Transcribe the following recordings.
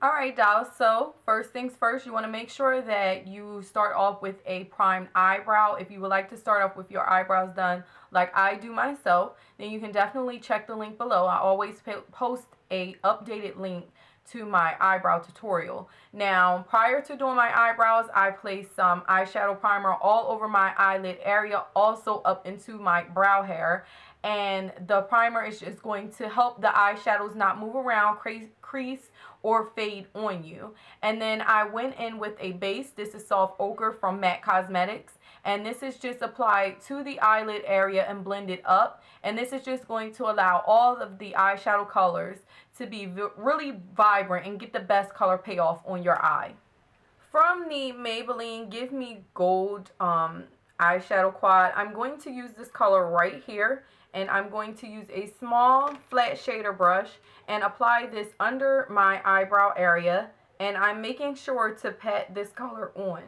Alright, dolls, so first things first, you want to make sure that you start off with a primed eyebrow. If you would like to start off with your eyebrows done like I do myself, then you can definitely check the link below. I always post a updated link to my eyebrow tutorial. Now, prior to doing my eyebrows, I placed some eyeshadow primer all over my eyelid area, also up into my brow hair. And the primer is just going to help the eyeshadows not move around, crease, or fade on you. And then I went in with a base. This is Soft Ochre from MAC Cosmetics. And this is just applied to the eyelid area and blended up. And this is just going to allow all of the eyeshadow colors to be really vibrant and get the best color payoff on your eye. From the Maybelline Give Me Gold eyeshadow quad, I'm going to use this color right here. And I'm going to use a small flat shader brush and apply this under my eyebrow area. And I'm making sure to pat this color on.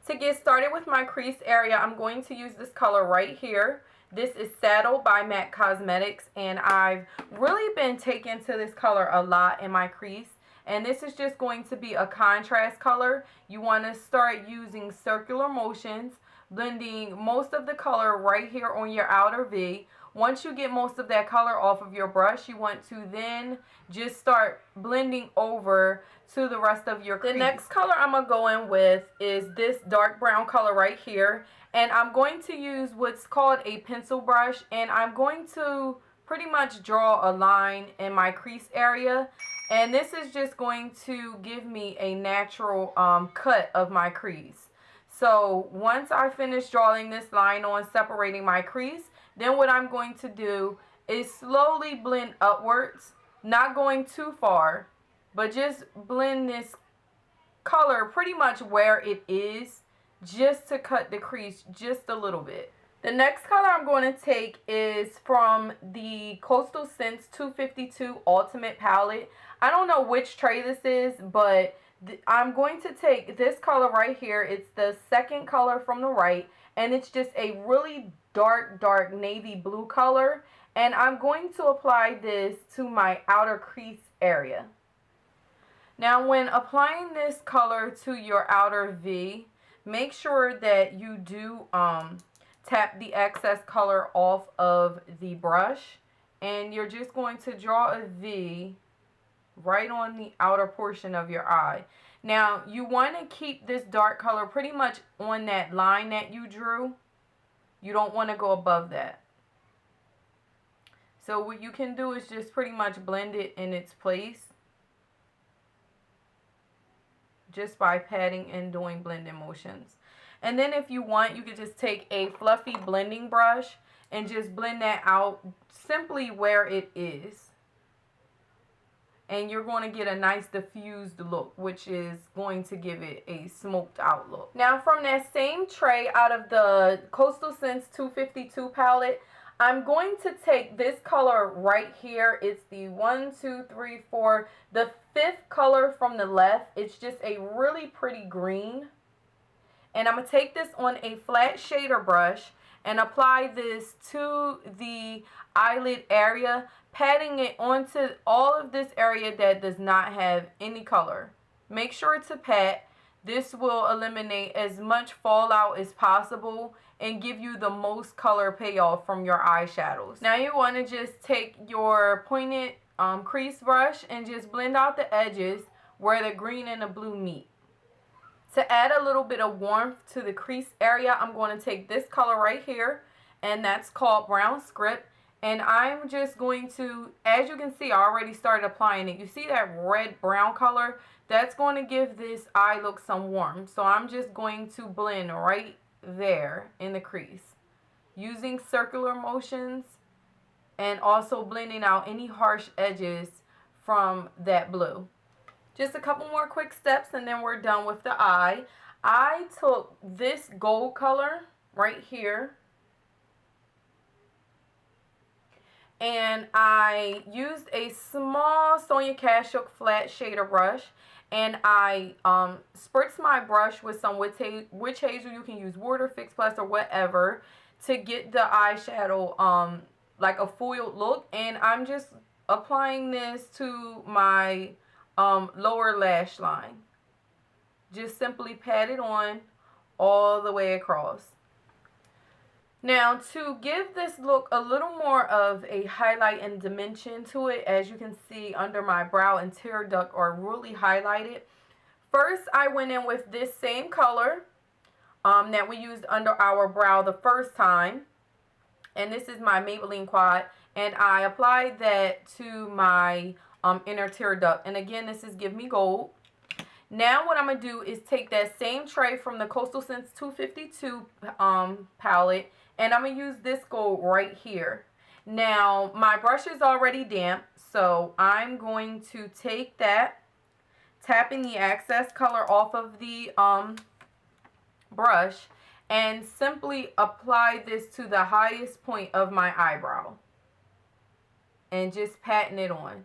To get started with my crease area, I'm going to use this color right here. This is Saddle by MAC Cosmetics, and I've really been taken to this color a lot in my crease. And this is just going to be a contrast color. You want to start using circular motions, blending most of the color right here on your outer V. Once you get most of that color off of your brush, you want to then just start blending over to the rest of your crease. The next color I'm going to go in with is this dark brown color right here. And I'm going to use what's called a pencil brush. And I'm going to pretty much draw a line in my crease area. And this is just going to give me a natural cut of my crease. So once I finish drawing this line on, separating my crease, then what I'm going to do is slowly blend upwards, not going too far, but just blend this color pretty much where it is, just to cut the crease just a little bit. The next color I'm going to take is from the Coastal Scents 252 Ultimate Palette. I don't know which tray this is, but I'm going to take this color right here. It's the second color from the right, and it's just a really dark navy blue color. And I'm going to apply this to my outer crease area. Now, when applying this color to your outer V, make sure that you do tap the excess color off of the brush, and you're just going to draw a V right on the outer portion of your eye. Now, you want to keep this dark color pretty much on that line that you drew. You don't want to go above that. So what you can do is just pretty much blend it in its place, just by patting and doing blending motions. And then if you want, you could just take a fluffy blending brush and just blend that out simply where it is. And you're going to get a nice diffused look, which is going to give it a smoked out look. Now, from that same tray out of the Coastal Scents 252 palette, I'm going to take this color right here. It's the 1, 2, 3, 4, the 5th color from the left. It's just a really pretty green. And I'm going to take this on a flat shader brush and apply this to the eyelid area, patting it onto all of this area that does not have any color. Make sure to pat. This will eliminate as much fallout as possible and give you the most color payoff from your eyeshadows. Now you want to just take your pointed crease brush and just blend out the edges where the green and the blue meet. To add a little bit of warmth to the crease area, I'm going to take this color right here, and that's called Brown Script. And I'm just going to, as you can see, I already started applying it. You see that red-brown color? That's going to give this eye look some warmth. So I'm just going to blend right there in the crease, using circular motions and also blending out any harsh edges from that blue. Just a couple more quick steps and then we're done with the eye. I took this gold color right here and I used a small Sonia Kashuk flat shader brush, and I spritzed my brush with some witch hazel. You can use Water Fix Plus or whatever to get the eyeshadow like a foiled look. And I'm just applying this to my lower lash line. Just simply pat it on all the way across. Now, to give this look a little more of a highlight and dimension to it, as you can see under my brow and tear duct are really highlighted. First, I went in with this same color that we used under our brow the first time. And this is my Maybelline Quad. And I applied that to my inner tear duct. And again, this is Give Me Gold. Now what I'm going to do is take that same tray from the Coastal Scents 252 palette, and I'm going to use this gold right here. Now my brush is already damp, so I'm going to take that, tapping the excess color off of the brush, and simply apply this to the highest point of my eyebrow. And just patting it on.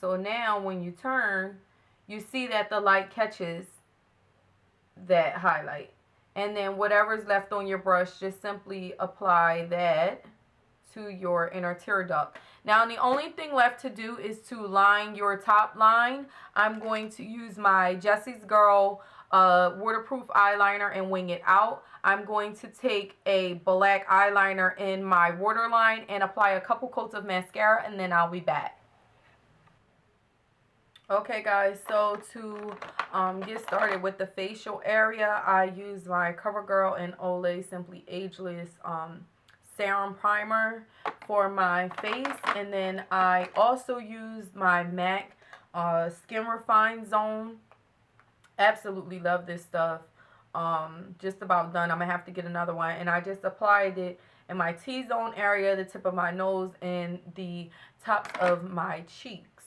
So now when you turn, you see that the light catches that highlight. And then whatever's left on your brush, just simply apply that to your inner tear duct. Now the only thing left to do is to line your top line. I'm going to use my Jessie's Girl waterproof eyeliner and wing it out. I'm going to take a black eyeliner in my waterline and apply a couple coats of mascara, and then I'll be back. Okay guys, so to get started with the facial area, I use my CoverGirl and Olay Simply Ageless serum primer for my face, and then I also use my MAC Skin Refine Zone. Absolutely love this stuff. Just about done. I'm gonna have to get another one, and I just applied it in my T-zone area, the tip of my nose, and the tops of my cheeks.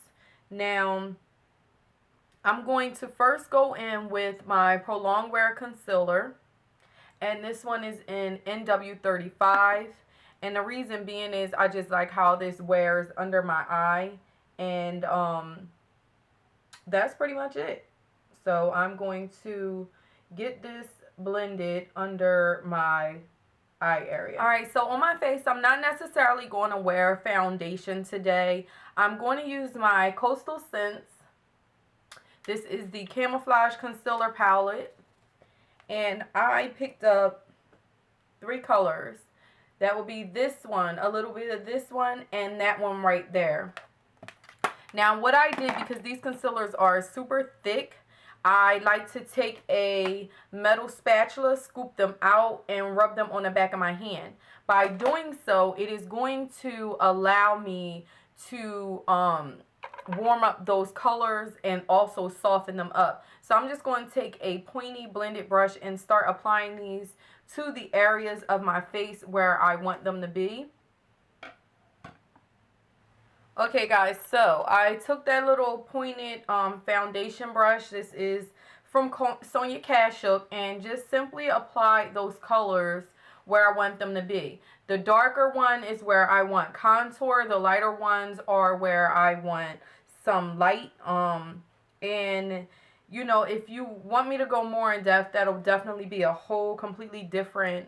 Now I'm going to first go in with my Prolonged Wear Concealer, and this one is in NW35, and the reason being is I just like how this wears under my eye, and that's pretty much it. So I'm going to get this blended under my eye area. Alright, so on my face, I'm not necessarily going to wear foundation today. I'm going to use my Coastal Scents. This is the Camouflage Concealer Palette, and I picked up 3 colors. That will be this one, a little bit of this one, and that one right there. Now what I did, because these concealers are super thick, I like to take a metal spatula, scoop them out, and rub them on the back of my hand. By doing so, it is going to allow me to warm up those colors and also soften them up. So I'm just going to take a pointy blended brush and start applying these to the areas of my face where I want them to be. Okay guys, so I took that little pointed foundation brush. This is from Sonia Kashuk, and just simply apply those colors where I want them to be. The darker one is where I want contour. The lighter ones are where I want some light. And you know, if you want me to go more in depth, that'll definitely be a whole completely different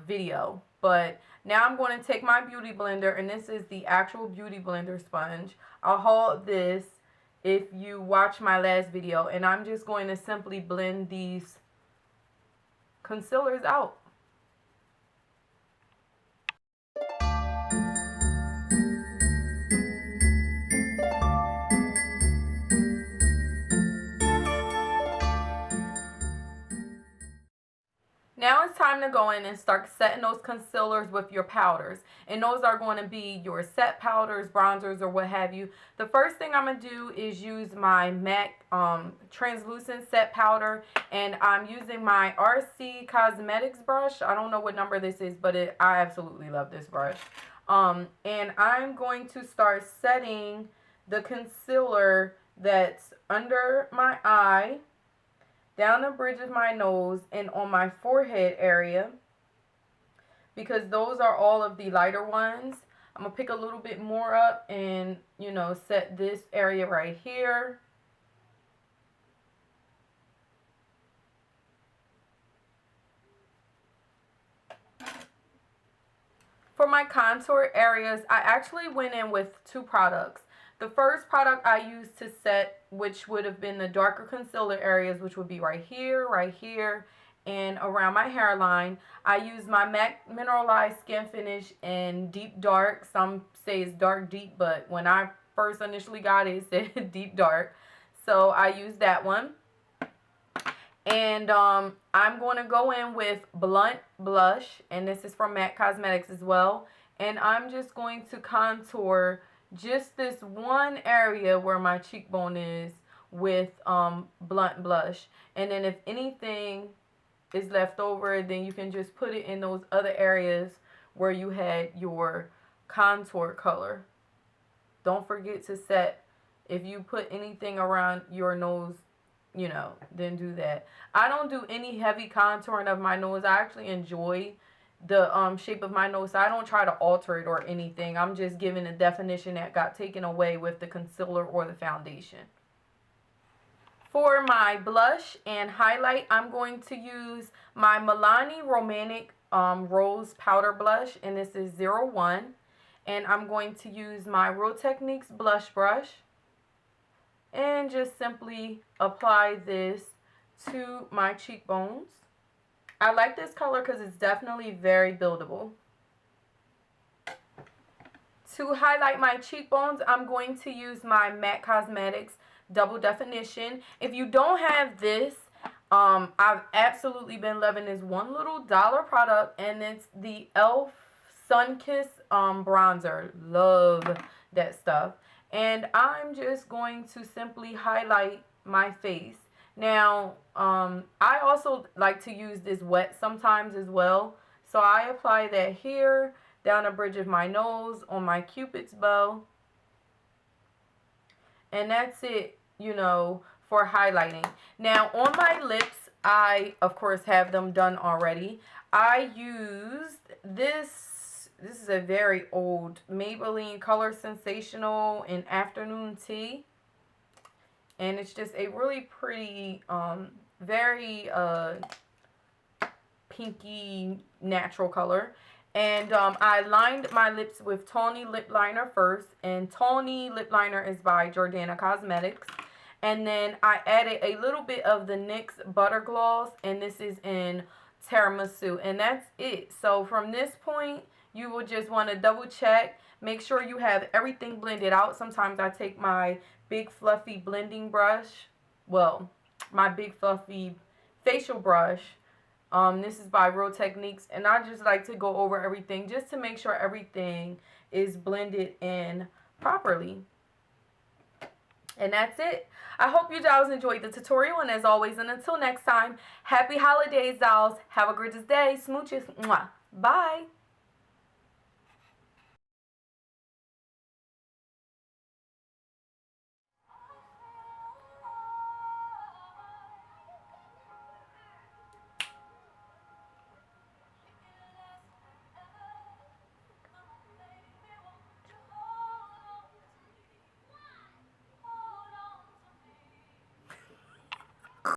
video. But now I'm going to take my beauty blender, and this is the actual beauty blender sponge. I'll hold this if you watch my last video, and I'm just going to simply blend these concealers out. Now it's time to go in and start setting those concealers with your powders. And those are going to be your set powders, bronzers, or what have you. The first thing I'm going to do is use my MAC translucent set powder. And I'm using my RC Cosmetics brush. I don't know what number this is, but I absolutely love this brush. And I'm going to start setting the concealer that's under my eye, down the bridge of my nose, and on my forehead area, because those are all of the lighter ones. I'm going to pick a little bit more up and, you know, set this area right here. For my contour areas, I actually went in with two products. The first product I used to set, which would have been the darker concealer areas, which would be right here, and around my hairline. I used my MAC Mineralized Skin Finish in Deep Dark. Some say it's Dark Deep, but when I first initially got it, it said Deep Dark. So I used that one. And I'm going to go in with Blunt Blush, and this is from MAC Cosmetics as well. And I'm just going to contour just this one area where my cheekbone is with Blunt Blush. And then if anything is left over, then you can just put it in those other areas where you had your contour color. Don't forget to set, if you put anything around your nose, you know, then do that. I don't do any heavy contouring of my nose. I actually enjoy the shape of my nose, so I don't try to alter it or anything. I'm just giving a definition that got taken away with the concealer or the foundation. For my blush and highlight, I'm going to use my Milani Romantic Rose Powder Blush, and this is 01. And I'm going to use my Real Techniques blush brush and just simply apply this to my cheekbones. I like this color because it's definitely very buildable. To highlight my cheekbones, I'm going to use my MAC Cosmetics Double Definition. If you don't have this, I've absolutely been loving this one little dollar product, and it's the e.l.f. Sunkiss bronzer. Love that stuff. And I'm just going to simply highlight my face. Now, I also like to use this wet sometimes as well. So I apply that here, down the bridge of my nose, on my Cupid's bow. And that's it, you know, for highlighting. Now, on my lips, I, of course, have them done already. I used this. This is a very old Maybelline Color Sensational in Afternoon Tea. And it's just a really pretty, very pinky natural color. And I lined my lips with Tawny Lip Liner first. And Tawny Lip Liner is by Jordana Cosmetics. And then I added a little bit of the NYX Butter Gloss. And this is in Tiramisu. And that's it. So from this point, you will just want to double check. Make sure you have everything blended out. Sometimes I take my big fluffy blending brush. Well, my big fluffy facial brush. This is by Real Techniques. And I just like to go over everything just to make sure everything is blended in properly. And that's it. I hope you dolls enjoyed the tutorial. And as always, and until next time, happy holidays, dolls. Have a gorgeous day. Smooches. Mwah. Bye.